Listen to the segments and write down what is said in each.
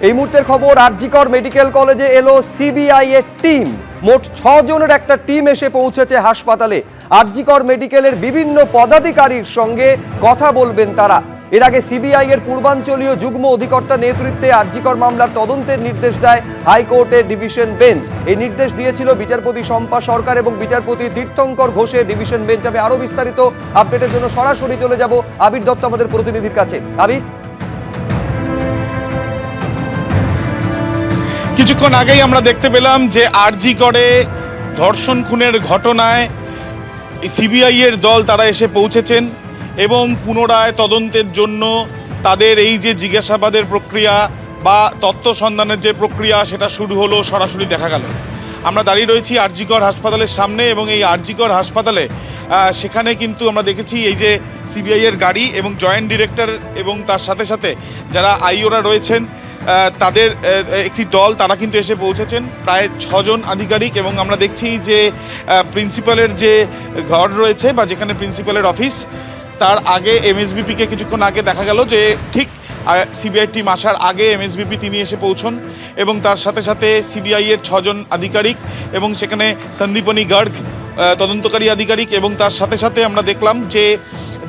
এই মুহূর্তের খবর, আরজিকর মেডিকেল কলেজে এলো সিবিআই এর টিম। মোট 6 জনের একটা টিম এসে পৌঁছেছে হাসপাতালে। আরজিকর মেডিকেলের বিভিন্ন পদাধিকারীর সঙ্গে কথা বলবেন তারা। এর আগে সিবিআই এর পূর্বাঞ্চলীয় যুগ্ম অধিকর্তা নেতৃত্বে আরজিকর মামলার তদন্তের নির্দেশ দেয় হাইকোর্টের ডিভিশন বেঞ্চ। এই নির্দেশ দিয়েছিল বিচারপতি শম্পা সরকার এবং বিচারপতি তীর্থঙ্কর ঘোষের ডিভিশন বেঞ্চ। আমি আরো বিস্তারিত আপডেটের জন্য সরাসরি চলে যাব আবির দত্ত আমাদের প্রতিনিধির কাছে। আবির, কিছুক্ষণ আগেই আমরা দেখতে পেলাম যে আরজিকরে ধর্ষণ খুনের ঘটনায় সিবিআই এর দল তারা এসে পৌঁছেছেন এবং পুনরায় তদন্তের জন্য তাদের এই যে জিজ্ঞাসাবাদের প্রক্রিয়া বা তথ্য সন্ধানের যে প্রক্রিয়া সেটা শুরু হলো, সরাসরি দেখা গেল। আমরা দাঁড়িয়ে রয়েছি আরজিকর হাসপাতালের সামনে এবং এই আরজিকর হাসপাতালে সেখানে কিন্তু আমরা দেখেছি এই যে সিবিআই এর গাড়ি এবং জয়েন্ট ডিরেক্টর এবং তার সাথে সাথে যারা আইওরা রয়েছেন তাদের একটি দল তারা কিন্তু এসে পৌঁছেছেন, প্রায় 6 জন আধিকারিক। এবং আমরা দেখছি যে প্রিন্সিপালের যে ঘর রয়েছে বা যেখানে প্রিন্সিপালের অফিস, তার আগে এমএসবিপিকে কিছুক্ষণ আগে দেখা গেল যে ঠিক সিবিআই টিম আসার আগে এমএসবিপি তিনি এসে পৌঁছন এবং তার সাথে সাথে সিবিআই এর 6 জন আধিকারিক এবং সেখানে সন্দীপনী গার্গ তদন্তকারী আধিকারিক এবং তার সাথে সাথে আমরা দেখলাম যে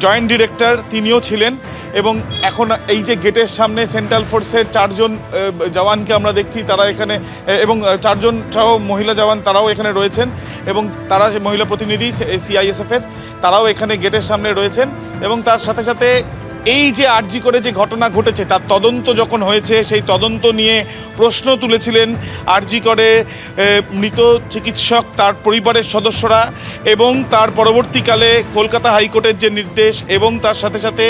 জয়েন্ট ডিরেক্টর তিনিও ছিলেন। এবং এখন এই যে গেটের সামনে সেন্ট্রাল ফোর্সের 4 জন জওয়ানকে আমরা দেখছি তারা এখানে, এবং 4 জন সহ মহিলা জওয়ান তারাও এখানে রয়েছেন এবং তারা মহিলা প্রতিনিধি সিআইএসএফের তারাও এখানে গেটের সামনে রয়েছেন। এবং তার সাথে সাথে এই যে আরজি করে যে ঘটনা ঘটেছে তার তদন্ত যখন হয়েছে সেই তদন্ত নিয়ে প্রশ্ন তুলেছিলেন আরজি করে মৃত চিকিৎসক, তার পরিবারের সদস্যরা এবং তার পরবর্তীকালে কলকাতা হাইকোর্টের যে নির্দেশ এবং তার সাথে সাথে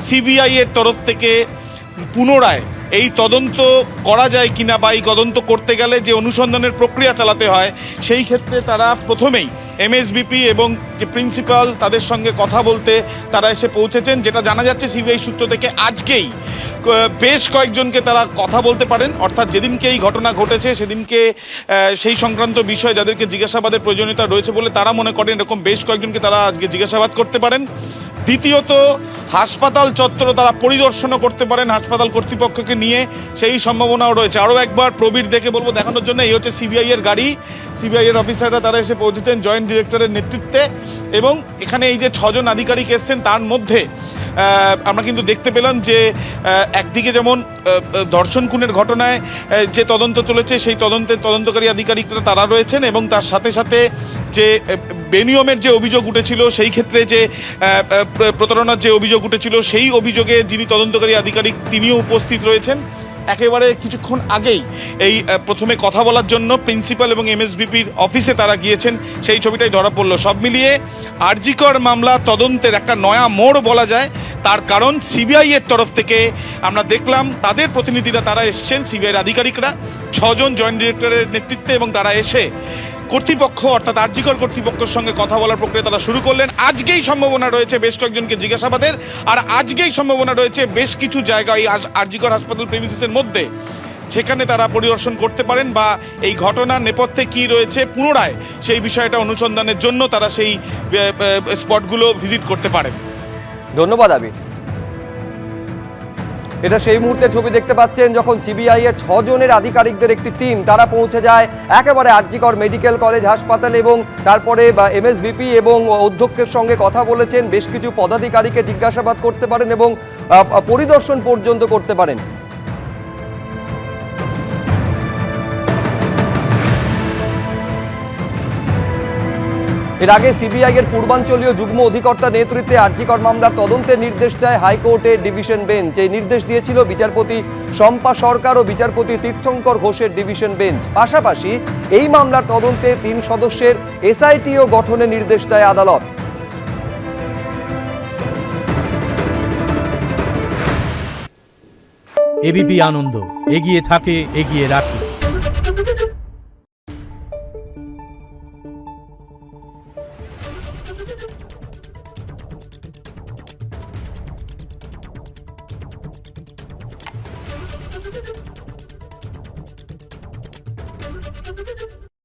সিবিআই এর তরফ থেকে পুনরায় এই তদন্ত করা যায় কিনা বা এই তদন্ত করতে গেলে যে অনুসন্ধানের প্রক্রিয়া চালাতে হয় সেই ক্ষেত্রে তারা প্রথমেই এমএসবিপি এবং যে প্রিন্সিপাল তাদের সঙ্গে কথা বলতে তারা এসে পৌঁছেছেন। যেটা জানা যাচ্ছে সিবিআই সূত্র থেকে আজকেই বেশ কয়েকজনকে তারা কথা বলতে পারেন, অর্থাৎ যেদিনকে এই ঘটনা ঘটেছে সেদিনকে সেই সংক্রান্ত বিষয় যাদেরকে জিজ্ঞাসাবাদের প্রয়োজনীয়তা রয়েছে বলে তারা মনে করেন এরকম বেশ কয়েকজনকে তারা আজকে জিজ্ঞাসাবাদ করতে পারেন। দ্বিতীয়ত, হাসপাতাল চত্বর তারা পরিদর্শনও করতে পারেন হাসপাতাল কর্তৃপক্ষকে নিয়ে, সেই সম্ভাবনাও রয়েছে। আরও একবার প্রবীর দেখে বলবো দেখানোর জন্য, এই হচ্ছে সিবিআই এর গাড়ি, সিবিআই এর অফিসাররা তারা এসে পৌঁছেছেন জয়েন্ট ডিরেক্টরের নেতৃত্বে এবং এখানে এই যে 6 জন আধিকারিক এসছেন তার মধ্যে আমরা কিন্তু দেখতে পেলাম যে একদিকে যেমন ধর্ষণ খুনের ঘটনায় যে তদন্ত চলেছে সেই তদন্তকারী আধিকারিকরা তারা রয়েছেন এবং তার সাথে সাথে যে বেনিয়মের যে অভিযোগ উঠেছিল সেই ক্ষেত্রে যে প্রতারণার যে অভিযোগ উঠেছিল সেই অভিযোগে যিনি তদন্তকারী আধিকারিক তিনিও উপস্থিত রয়েছেন। একেবারে কিছুক্ষণ আগেই এই প্রথমে কথা বলার জন্য প্রিন্সিপাল এবং এমএসবিপির অফিসে তারা গিয়েছেন, সেই ছবিটাই ধরা পড়লো। সব মিলিয়ে আরজিকর মামলা তদন্তের একটা নয়া মোড় বলা যায়। তার কারণ সিবিআই এর তরফ থেকে আমরা দেখলাম তাদের প্রতিনিধিরা তারা এসছেন, সিবিআইয়ের আধিকারিকরা 6 জন জয়েন্ট ডিরেক্টরের নেতৃত্বে, এবং তারা এসে কর্তৃপক্ষ অর্থাৎ আরজিকর কর্তৃপক্ষের সঙ্গে কথা বলার প্রক্রিয়া তারা শুরু করলেন। আজকেই সম্ভাবনা রয়েছে বেশ কয়েকজনকে জিজ্ঞাসাবাদের, আর আজকেই সম্ভাবনা রয়েছে বেশ কিছু জায়গায় আরজিকর হাসপাতাল প্রেমিসিসের মধ্যে সেখানে তারা পরিদর্শন করতে পারেন বা এই ঘটনার নেপথ্যে কী রয়েছে পুনরায় সেই বিষয়টা অনুসন্ধানের জন্য তারা সেই স্পটগুলো ভিজিট করতে পারেন। ধন্যবাদ আবির। এটা সেই মুহূর্তের ছবি দেখতে পাচ্ছেন যখন সিবিআই এর 6 জনের আধিকারিকদের একটি টিম তারা পৌঁছে যায় একেবারে আরজিকর মেডিকেল কলেজ হাসপাতাল এবং তারপরে এমএসবিপি এবং অধ্যক্ষের সঙ্গে কথা বলেছেন, বেশ কিছু পদাধিকারীকে জিজ্ঞাসাবাদ করতে পারেন এবং পরিদর্শন পর্যন্ত করতে পারেন। এর আগে সিবিআই এর পূর্বাঞ্চলীয় যুগ্ম অধিকর্তা নেতৃত্বে আরজিকর মামলার তদন্তের নির্দেশ দেয় হাইকোর্টের ডিভিশন বেঞ্চ। এই নির্দেশ দিয়েছিল বিচারপতি শম্পা সরকার ও বিচারপতি তীর্থঙ্কর ঘোষের ডিভিশন বেঞ্চ। পাশাপাশি এই মামলার তদন্তে 3 সদস্যের এসআইটিও গঠনের নির্দেশ দেয় আদালত। এবিপি আনন্দ, এগিয়ে থাকে, এগিয়ে রাখে।